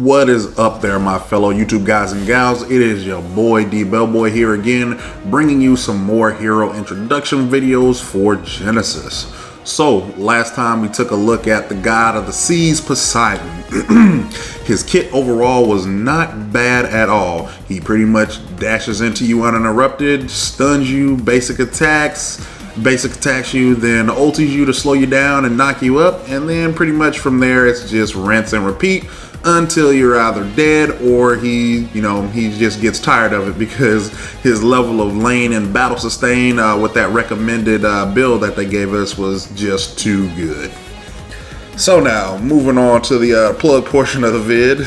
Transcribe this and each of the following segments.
What is up there, my fellow YouTube guys and gals? It is your boy D Bellboy here again, bringing you some more hero introduction videos for Genesis. So, last time we took a look at the god of the seas, Poseidon. His kit overall was not bad at all. He pretty much dashes into you uninterrupted, stuns you, basic attacks you, then ultis you to slow you down and knock you up, and then pretty much from there it's just rinse and repeat until you're either dead or he just gets tired of it because his level of lane and battle sustain with that recommended build that they gave us was just too good. So now, moving on to the plug portion of the vid.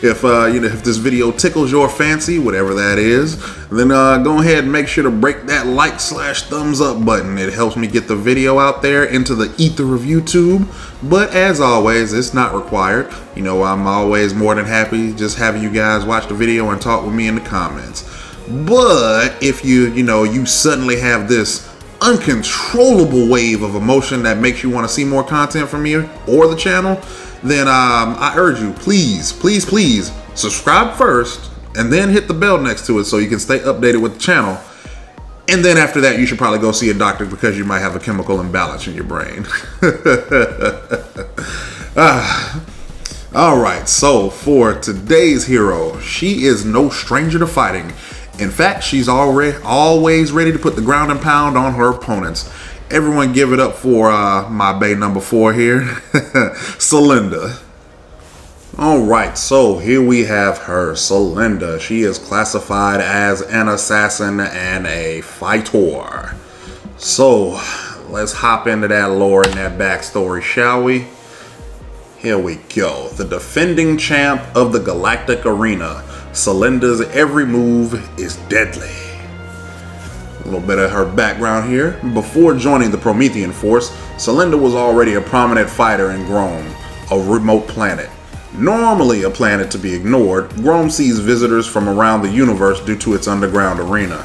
If this video tickles your fancy, whatever that is, then go ahead and make sure to break that like/thumbs up button. It helps me get the video out there into the ether of YouTube. But as always, it's not required. I'm always more than happy just having you guys watch the video and talk with me in the comments. But if you suddenly have this uncontrollable wave of emotion that makes you want to see more content from me or the channel, then I urge you, please subscribe first and then hit the bell next to it so you can stay updated with the channel. And then after that, you should probably go see a doctor because you might have a chemical imbalance in your brain. Alright, so for today's hero, she is no stranger to fighting. In fact, she's always ready to put the ground and pound on her opponents. Everyone give it up for my bae number 4 here, Selinda. Alright, so here we have her, Selinda. She is classified as an assassin and a fighter. So, let's hop into that lore and that backstory, shall we? Here we go. The defending champ of the Galactic Arena. Selinda's every move is deadly. A little bit of her background here. Before joining the Promethean Force, Selinda was already a prominent fighter in Grome, a remote planet. Normally a planet to be ignored, Grome sees visitors from around the universe due to its underground arena.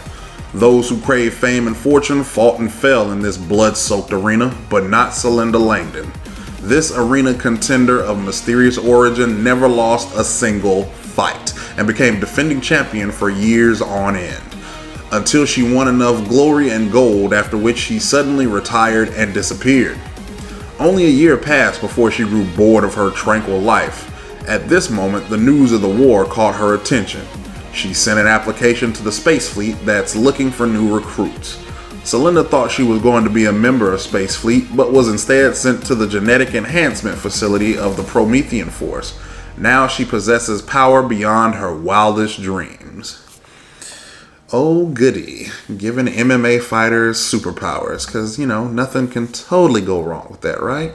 Those who crave fame and fortune fought and fell in this blood-soaked arena, but not Selinda Langdon. This arena contender of mysterious origin never lost a single fight and became defending champion for years on end, until she won enough glory and gold, after which she suddenly retired and disappeared. Only a year passed before she grew bored of her tranquil life. At this moment, the news of the war caught her attention. She sent an application to the Space Fleet that's looking for new recruits. Selinda thought she was going to be a member of Space Fleet, but was instead sent to the genetic enhancement facility of the Promethean Force. Now she possesses power beyond her wildest dreams. Oh goody, giving MMA fighters superpowers, because nothing can totally go wrong with that, right?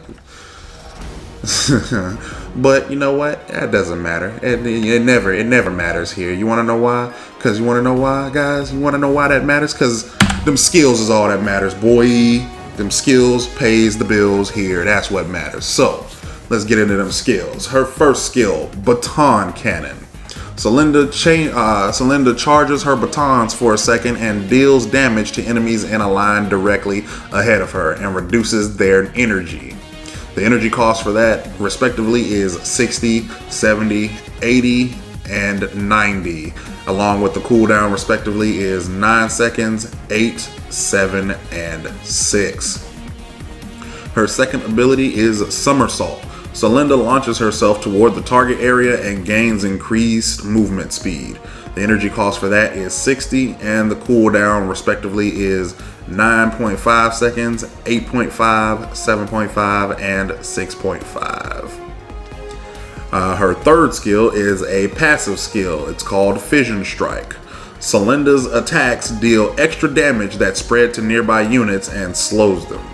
But you know what? That doesn't matter. It never matters here. You want to know why? Because you want to know why, guys? You want to know why that matters? Because them skills is all that matters, boy. Them skills pays the bills here. That's what matters. So, let's get into them skills. Her first skill, baton cannon. Selinda charges her batons for a second and deals damage to enemies in a line directly ahead of her and reduces their energy. The energy cost for that, respectively, is 60, 70, 80, and 90. Along with the cooldown, respectively, is 9 seconds, 8, 7, and 6. Her second ability is Somersault. Selinda launches herself toward the target area and gains increased movement speed. The energy cost for that is 60, and the cooldown, respectively, is 9.5 seconds, 8.5, 7.5, and 6.5. Her third skill is a passive skill. It's called Fission Strike. Selinda's attacks deal extra damage that spread to nearby units and slows them.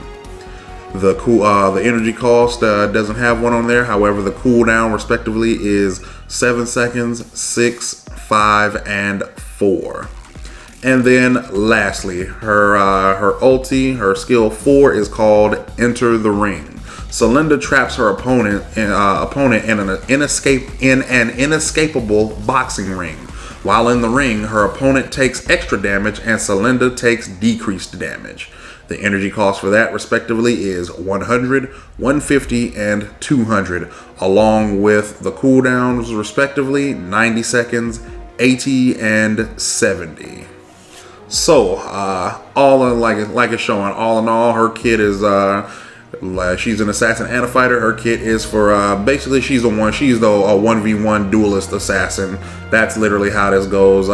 The energy cost doesn't have one on there. However, the cooldown respectively is 7 seconds, 6, 5, and 4. And then lastly, her ulti, her skill 4 is called Enter the Ring. Selinda traps her opponent in an inescapable boxing ring. While in the ring, her opponent takes extra damage and Selinda takes decreased damage. The energy cost for that respectively is 100, 150, and 200, along with the cooldowns respectively 90 seconds, 80, and 70. So, all in like it's showing, all in all, her kit is she's an assassin and a fighter. Her kit is for basically she's a 1v1 duelist assassin. That's literally how this goes.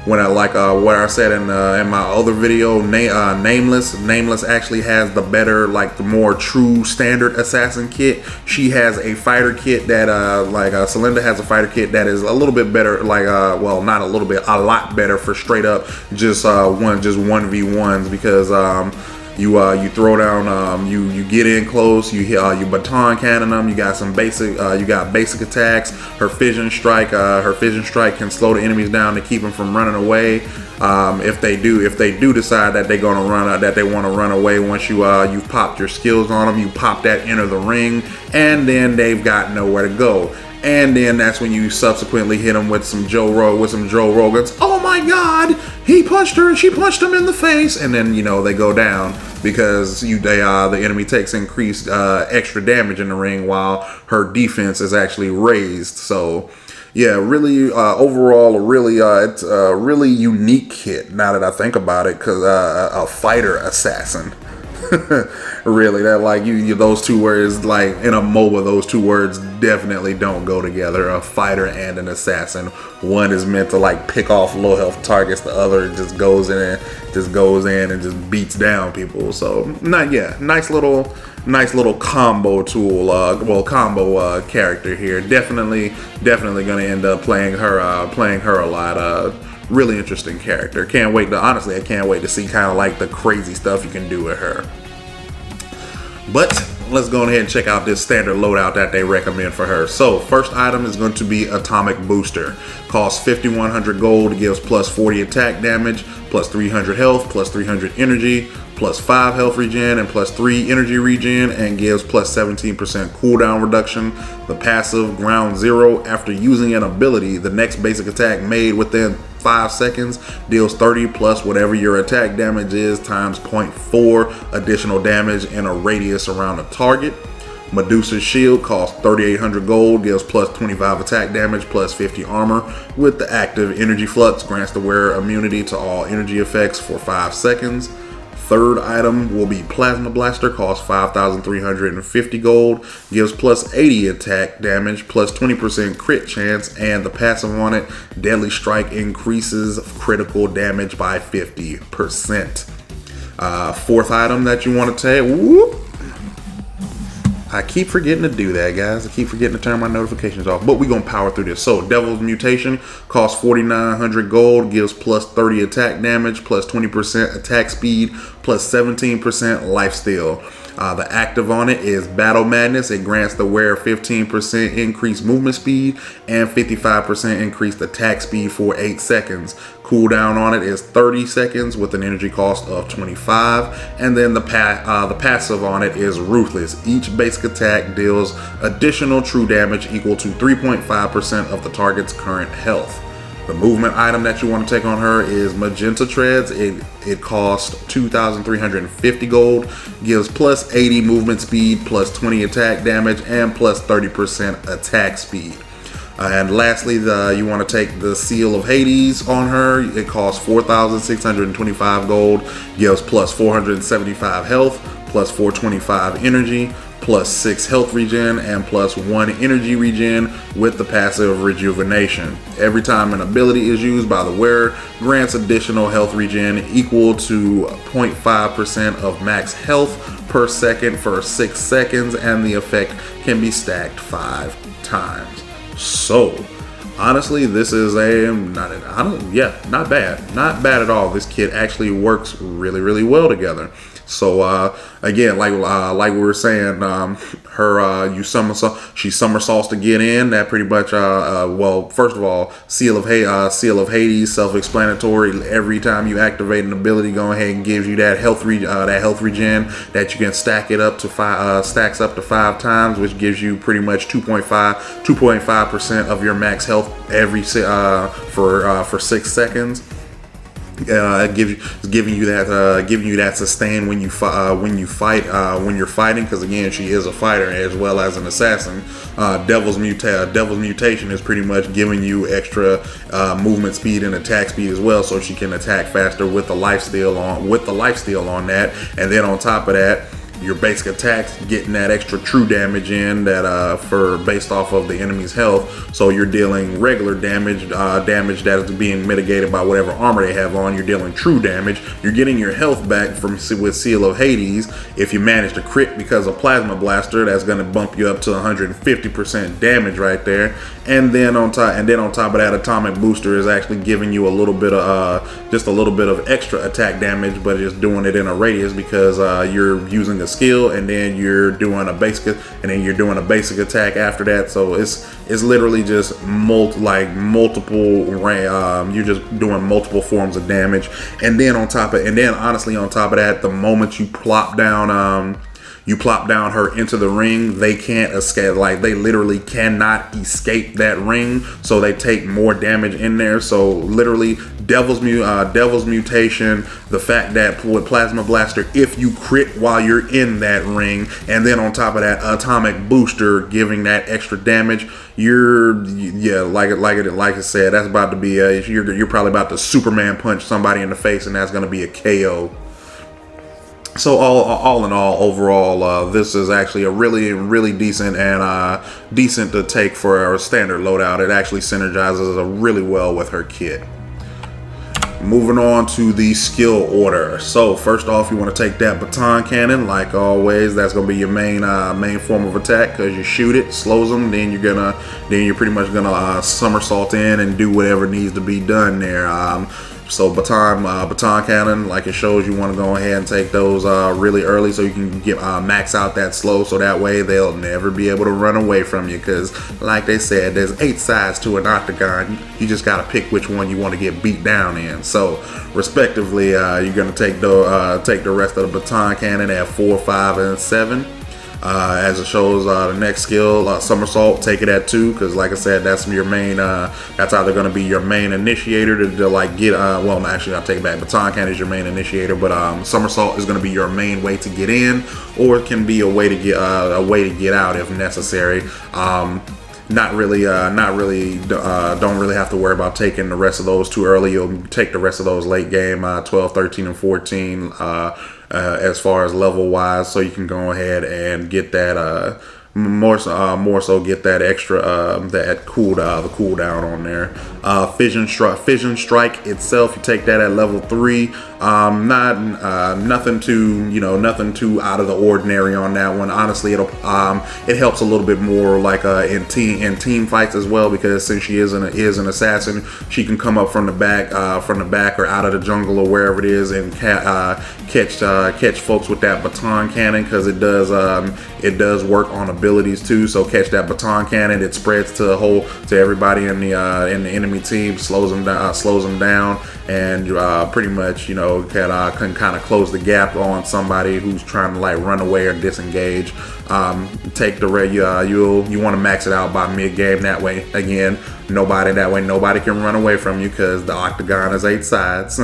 When what I said in my other video, Nameless actually has the better, the more true standard assassin kit. She has a fighter kit that Selinda has a fighter kit that is a little bit better, well, not a little bit, a lot better for straight up just 1v1s, because you throw down, you get in close, you baton cannon them. You got some basic, you got basic attacks. Her fission strike can slow the enemies down to keep them from running away. If they do decide that they're gonna want to run away, once you've popped your skills on them, you pop that enter the ring, and then they've got nowhere to go. And then that's when you subsequently hit them with some Joe Rogan's. Oh my God, he punched her and she punched him in the face, and then they go down because the enemy takes increased extra damage in the ring while her defense is actually raised. So yeah, really overall, it's a really unique kit now that I think about it, because a fighter assassin. Really, that those two words, in a MOBA, those two words definitely don't go together. A fighter and an assassin. One is meant to pick off low health targets. The other just goes in and just beats down people. So nice little combo tool. Combo character here. Definitely gonna end up playing her a lot. Really interesting character. I can't wait to see kind of the crazy stuff you can do with her. But let's go ahead and check out this standard loadout that they recommend for her. So first item is going to be Atomic Booster. Costs 5,100 gold, gives plus 40 attack damage, plus 300 health, plus 300 energy, plus 5 health regen, and plus 3 energy regen, and gives plus 17% cooldown reduction. The passive, Ground Zero. After using an ability, the next basic attack made within 5 seconds deals 30 plus whatever your attack damage is times 0.4 additional damage in a radius around a target. Medusa's Shield costs 3,800 gold, gives plus 25 attack damage, plus 50 armor. With the active Energy Flux, grants the wearer immunity to all energy effects for 5 seconds. Third item will be Plasma Blaster, costs 5,350 gold, gives plus 80 attack damage, plus 20% crit chance, and the passive on it, Deadly Strike, increases critical damage by 50%. Fourth item that you want to take, I keep forgetting to do that, guys. I keep forgetting to turn my notifications off, but we're going to power through this. So, Devil's Mutation costs 4,900 gold, gives plus 30 attack damage, plus 20% attack speed, plus 17% lifesteal. The active on it is Battle Madness. It grants the wearer 15% increased movement speed and 55% increased attack speed for 8 seconds. Cooldown on it is 30 seconds with an energy cost of 25. And then the passive on it is Ruthless. Each basic attack deals additional true damage equal to 3.5% of the target's current health. The movement item that you want to take on her is Magenta Treads. It costs 2,350 gold, gives plus 80 movement speed, plus 20 attack damage, and plus 30% attack speed. And lastly, you want to take the Seal of Hades on her. It costs 4,625 gold, gives plus 475 health, plus 425 energy, plus 6 health regen, and plus 1 energy regen with the passive Rejuvenation. Every time an ability is used by the wearer, grants additional health regen equal to 0.5% of max health per second for 6 seconds, and the effect can be stacked 5 times. So, honestly, this is not bad at all. This kit actually works really well together. So again, like we were saying, she somersaults to get in. That pretty much well, first of all, Seal of Hades, self-explanatory. Every time you activate an ability, go ahead and gives you that health regen that you can stack it up to 5 stacks up to 5 times, which gives you pretty much 2.5% of your max health every for 6 seconds. Giving you that sustain when you're fighting, because again, she is a fighter as well as an assassin. Devil's Mutation is pretty much giving you extra movement speed and attack speed as well, so she can attack faster with the life steal on that. And then on top of that, your basic attacks getting that extra true damage in that for based off of the enemy's health. So you're dealing regular damage, damage that is being mitigated by whatever armor they have on. You're dealing true damage. You're getting your health back with Seal of Hades. If you manage to crit because of Plasma Blaster, that's going to bump you up to 150% damage right there. And then on top of that, Atomic Booster is actually giving you a little bit of just a little bit of extra attack damage, but just doing it in a radius because you're using a skill, and then you're doing a basic attack after that. So it's literally just multiple you're just doing multiple forms of damage. And then honestly on top of that, the moment you plop down her into the ring, they can't escape. Like, they literally cannot escape that ring, so they take more damage in there. So literally, Devil's Mutation, the fact that with Plasma Blaster, if you crit while you're in that ring, and then on top of that, Atomic Booster giving that extra damage, like I said, that's about to be you're probably about to Superman punch somebody in the face, and that's going to be a KO. So all in all, overall, this is actually a really decent and decent to take for a standard loadout. It actually synergizes really well with her kit. Moving on to the skill order. So first off, you want to take that baton cannon. Like always, that's going to be your main form of attack, because you shoot it, slows them, then you're pretty much gonna somersault in and do whatever needs to be done there. So baton cannon, like it shows, you want to go ahead and take those really early so you can get max out that slow, so that way they'll never be able to run away from you, because like they said, there's 8 sides to an octagon. You just got to pick which one you want to get beat down in. So respectively, you're going to take the rest of the baton cannon at 4, 5, and 7. As it shows, the next skill, somersault, take it at 2, because like I said, that's your main that's either going to be your main initiator to like get well, actually I'll take it back. Baton cannon is your main initiator, but somersault is going to be your main way to get in, or it can be a way to get out if necessary. Not really, don't really have to worry about taking the rest of those too early. You'll take the rest of those late game, 12, 13, and 14, as far as level wise, so you can go ahead and get that more so get that extra the cooldown on there. Fission strike itself, you take that at level 3. Nothing too out of the ordinary on that one. Honestly, it helps a little bit more like in team fights as well, because since she is an assassin, she can come up from the back or out of the jungle or wherever it is, and catch folks with that baton cannon, because it does work on abilities too. So catch that baton cannon, it spreads to everybody in the enemy team, slows them down, and pretty much can kind of close the gap on somebody who's trying to like run away or disengage. Take the you want to max it out by mid game. That way, again, nobody can run away from you, because the octagon is 8 sides.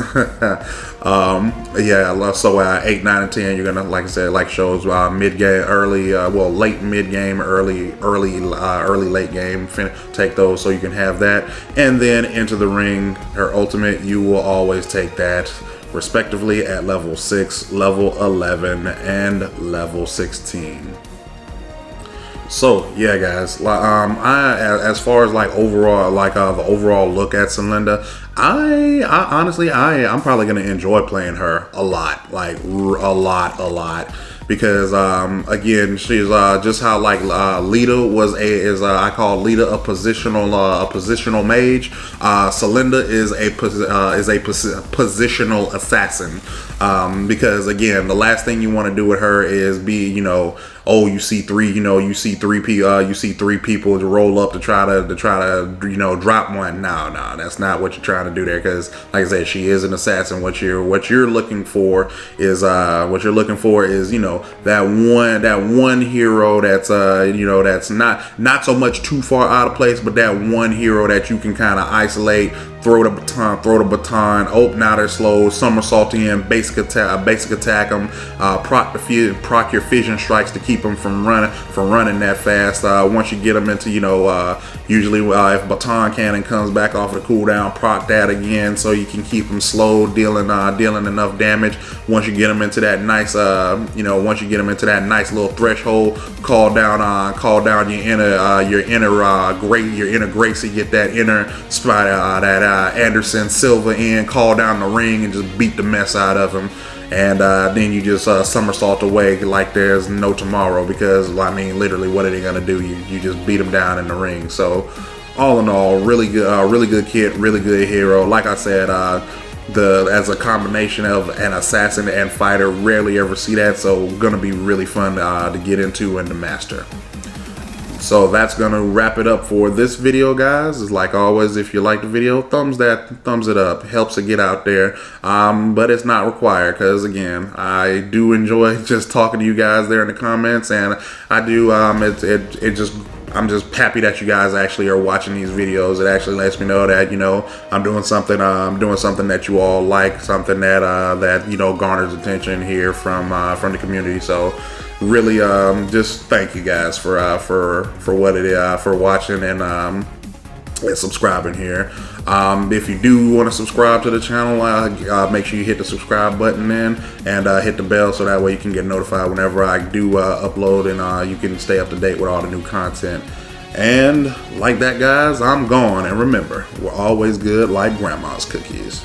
So 8, 9, and 10, you're gonna, like I said, like shows mid game, late mid game, early late game. Take those so you can have that, and then into the ring, her ultimate, you will always take that respectively at level 6, level 11, and level 16. So yeah, guys, as far as like overall, the overall look at Selinda, I honestly, I'm probably gonna enjoy playing her a lot, because again, she's just how like Lita I call Lita a positional mage. Selinda is a positional assassin, because again, the last thing you want to do with her is be, you see three people to roll up to try to drop one. No, that's not what you're trying to do there, because like I said, she is an assassin. What you're looking for is that one hero that's that's not so much too far out of place, but that one hero that you can kind of isolate, throw the baton. Oh, now they're slow. Somersault in, basic attack them. Proc your fission strikes to keep them from running that fast. Once you get them into, usually if baton cannon comes back off of the cooldown, proc that again so you can keep them slow, dealing enough damage. Once you get them into that nice, little threshold, call down your inner Gracie, get that inner spot, that Anderson Silva in, call down the ring and just beat the mess out of him. And then you just somersault away like there's no tomorrow, because literally, what are they gonna do? You just beat them down in the ring. So all in all, really good kit, really good hero. Like I said, as a combination of an assassin and fighter, rarely ever see that, so gonna be really fun to get into and to master. So that's gonna wrap it up for this video, guys. As like always, if you like the video, thumbs it up, helps it get out there, but it's not required, because again, I do enjoy just talking to you guys there in the comments, and I do I'm just happy that you guys actually are watching these videos. It actually lets me know that I'm doing something that you all like, something that garners attention here from the community. So really, just thank you guys for watching and subscribing here. If you do want to subscribe to the channel, make sure you hit the subscribe button and hit the bell, so that way you can get notified whenever I do upload, and you can stay up to date with all the new content. And like that, guys, I'm gone. And remember, we're always good like grandma's cookies.